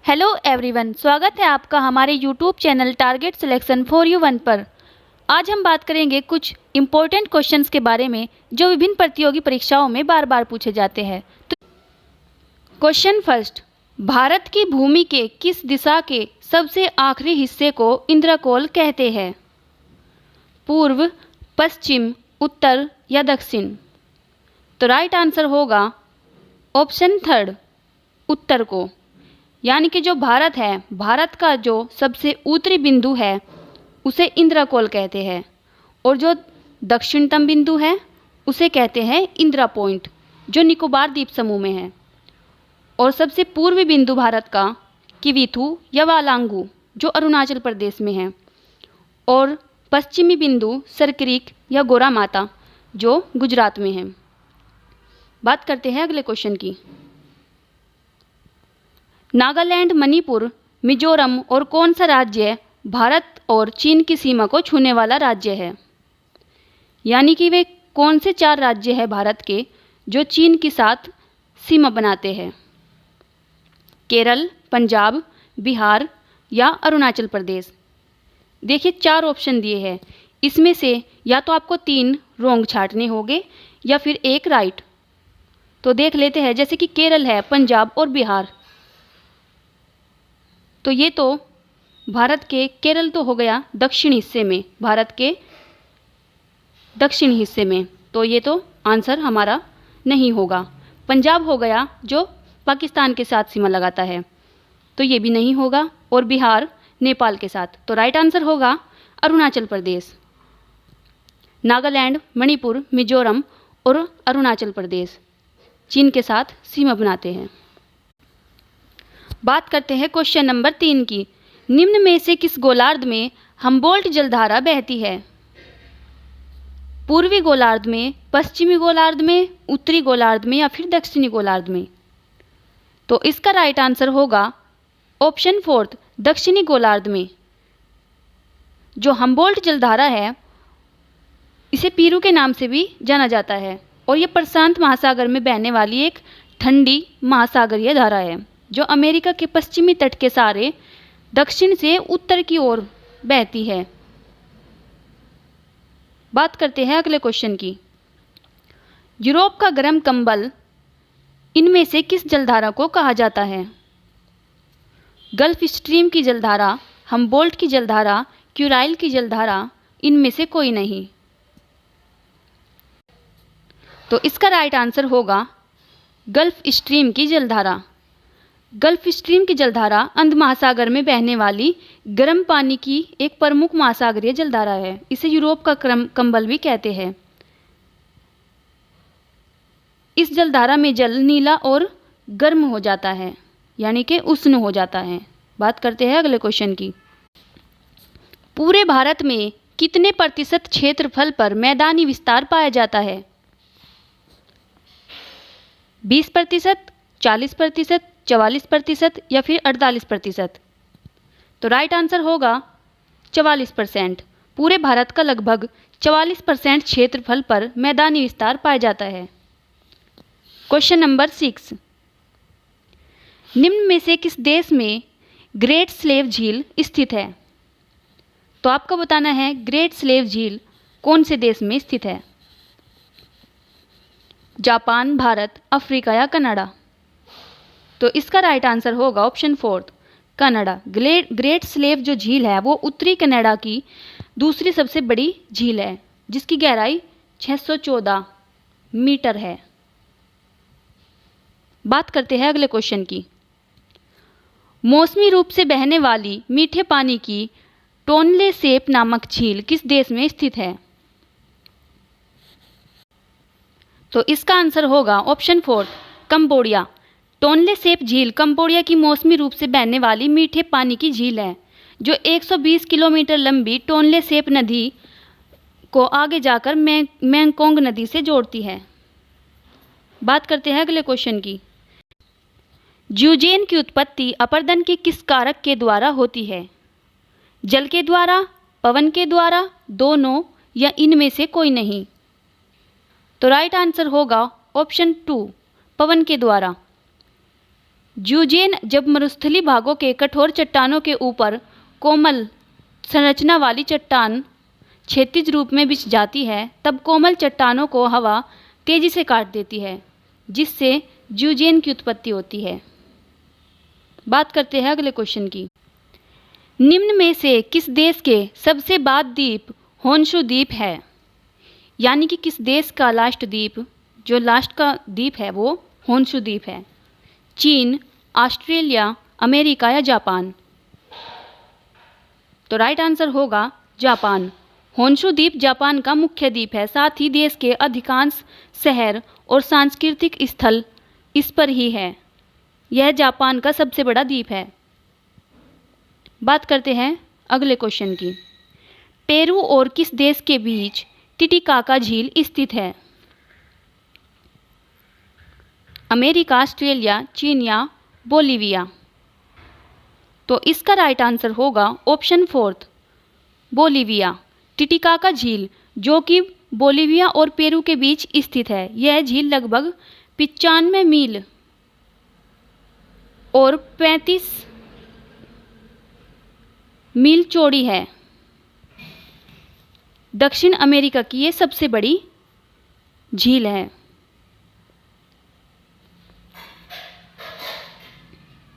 Hello everyone, स्वागत है आपका हमारे YouTube channel target selection for you one पर। आज हम बात करेंगे कुछ इम्पोर्टेंट क्वेश्चंस के बारे में जो विभिन्न प्रतियोगी परीक्षाओं में बार बार पूछे जाते हैं। तो क्वेश्चन फर्स्ट, भारत की भूमि के किस दिशा के सबसे आखिरी हिस्से को इंद्रकोल कहते हैं? पूर्व, पश्चिम, उत्तर या दक्षिण? तो राइट आंसर होगा ऑप्शन थर्ड, उत्तर को। यानी कि जो भारत है, भारत का जो सबसे उत्तरी बिंदु है उसे इंद्रकोल कहते हैं, और जो दक्षिणतम बिंदु है उसे कहते हैं इंदिरा पॉइंट, जो निकोबार द्वीप समूह में है। और सबसे पूर्वी बिंदु भारत का किवीथू या वालांगू, जो अरुणाचल प्रदेश में है। और पश्चिमी बिंदु सरक्रीक या गोरा माता, जो गुजरात में है। बात करते हैं अगले क्वेश्चन की। नागालैंड, मणिपुर, मिजोरम और कौन सा राज्य भारत और चीन की सीमा को छूने वाला राज्य है? यानी कि वे कौन से 4 राज्य हैं भारत के जो चीन के साथ सीमा बनाते हैं? केरल, पंजाब, बिहार या अरुणाचल प्रदेश? देखिए 4 ऑप्शन दिए हैं, इसमें से या तो आपको 3 रॉन्ग छांटने होंगे या फिर 1 राइट। तो देख लेते हैं, जैसे कि केरल है, पंजाब और बिहार। तो ये तो भारत के, केरल तो हो गया दक्षिण हिस्से में, भारत के दक्षिण हिस्से में, तो ये तो आंसर हमारा नहीं होगा। पंजाब हो गया जो पाकिस्तान के साथ सीमा लगाता है, तो ये भी नहीं होगा। और बिहार नेपाल के साथ, तो राइट आंसर होगा अरुणाचल प्रदेश। नागालैंड, मणिपुर, मिजोरम और अरुणाचल प्रदेश चीन के साथ सीमा बनाते हैं। बात करते हैं क्वेश्चन नंबर 3 की। निम्न में से किस गोलार्ध में हम्बोल्ट जलधारा बहती है? पूर्वी गोलार्ध में, पश्चिमी गोलार्ध में, उत्तरी गोलार्ध में या फिर दक्षिणी गोलार्ध में? तो इसका राइट आंसर होगा ऑप्शन 4, दक्षिणी गोलार्ध में। जो हम्बोल्ट जलधारा है इसे पीरू के नाम से भी जाना जाता है, और ये प्रशांत महासागर में बहने वाली एक ठंडी महासागरीय धारा है जो अमेरिका के पश्चिमी तट के सारे दक्षिण से उत्तर की ओर बहती है। बात करते हैं अगले क्वेश्चन की। यूरोप का गर्म कंबल इनमें से किस जलधारा को कहा जाता है? गल्फ स्ट्रीम की जलधारा, हम्बोल्ट की जलधारा, क्यूराइल की जलधारा, इनमें से कोई नहीं? तो इसका राइट आंसर होगा गल्फ स्ट्रीम की जलधारा। गल्फ स्ट्रीम की जलधारा अंध महासागर में बहने वाली गर्म पानी की एक प्रमुख महासागरीय जलधारा है। इसे यूरोप का कंबल भी कहते हैं। इस जलधारा में जल नीला और गर्म हो जाता है, यानी कि उष्ण हो जाता है। बात करते हैं अगले क्वेश्चन की। पूरे भारत में कितने प्रतिशत क्षेत्रफल पर मैदानी विस्तार पाया जाता है? 20%, 40%, 44% या फिर 48%? तो राइट आंसर होगा 44%। पूरे भारत का लगभग 44% क्षेत्रफल पर मैदानी विस्तार पाया जाता है। क्वेश्चन नंबर 6, निम्न में से किस देश में ग्रेट स्लेव झील स्थित है? तो आपको बताना है ग्रेट स्लेव झील कौन से देश में स्थित है? जापान, भारत, अफ्रीका या कनाडा? तो इसका राइट आंसर होगा ऑप्शन 4, कनाडा। ग्रेट स्लेव जो झील है वो उत्तरी कनाडा की दूसरी सबसे बड़ी झील है, जिसकी गहराई 614 मीटर है। बात करते हैं अगले क्वेश्चन की। मौसमी रूप से बहने वाली मीठे पानी की टोनले सेप नामक झील किस देश में स्थित है? तो इसका आंसर होगा ऑप्शन 4, कंबोडिया। टोनले सेप झील कंबोडिया की मौसमी रूप से बहने वाली मीठे पानी की झील है, जो 120 किलोमीटर लंबी टोनले सेप नदी को आगे जाकर मेंगकोंग नदी से जोड़ती है। बात करते हैं अगले क्वेश्चन की। ज्यूजेन की उत्पत्ति अपर्दन के किस कारक के द्वारा होती है? जल के द्वारा, पवन के द्वारा, दोनों या इनमें से कोई नहीं? तो राइट आंसर होगा ऑप्शन 2, पवन के द्वारा। ज़ूजेन जब मरुस्थलीय भागों के कठोर चट्टानों के ऊपर कोमल संरचना वाली चट्टान क्षैतिज रूप में बिछ जाती है, तब कोमल चट्टानों को हवा तेजी से काट देती है, जिससे ज़ूजेन की उत्पत्ति होती है। बात करते हैं अगले क्वेश्चन की। निम्न में से किस देश के सबसे बाद द्वीप होन्शु द्वीप है? यानी कि किस देश का लास्ट द्वीप, जो लास्ट का द्वीप है वो होन्शु द्वीप है? चीन, ऑस्ट्रेलिया, अमेरिका या जापान? तो राइट आंसर होगा जापान। होन्शु द्वीप जापान का मुख्य द्वीप है, साथ ही देश के अधिकांश शहर और सांस्कृतिक स्थल इस पर ही है। यह जापान का सबसे बड़ा द्वीप है। बात करते हैं अगले क्वेश्चन की। पेरू और किस देश के बीच टिटिकाका झील स्थित है? अमेरिका, ऑस्ट्रेलिया, चीन या बोलिविया? तो इसका राइट आंसर होगा ऑप्शन 4 बोलिविया। टिटिकाका झील जो कि बोलिविया और पेरू के बीच स्थित है, यह झील लगभग 95 मील और 35 मील चौड़ी है। दक्षिण अमेरिका की ये सबसे बड़ी झील है।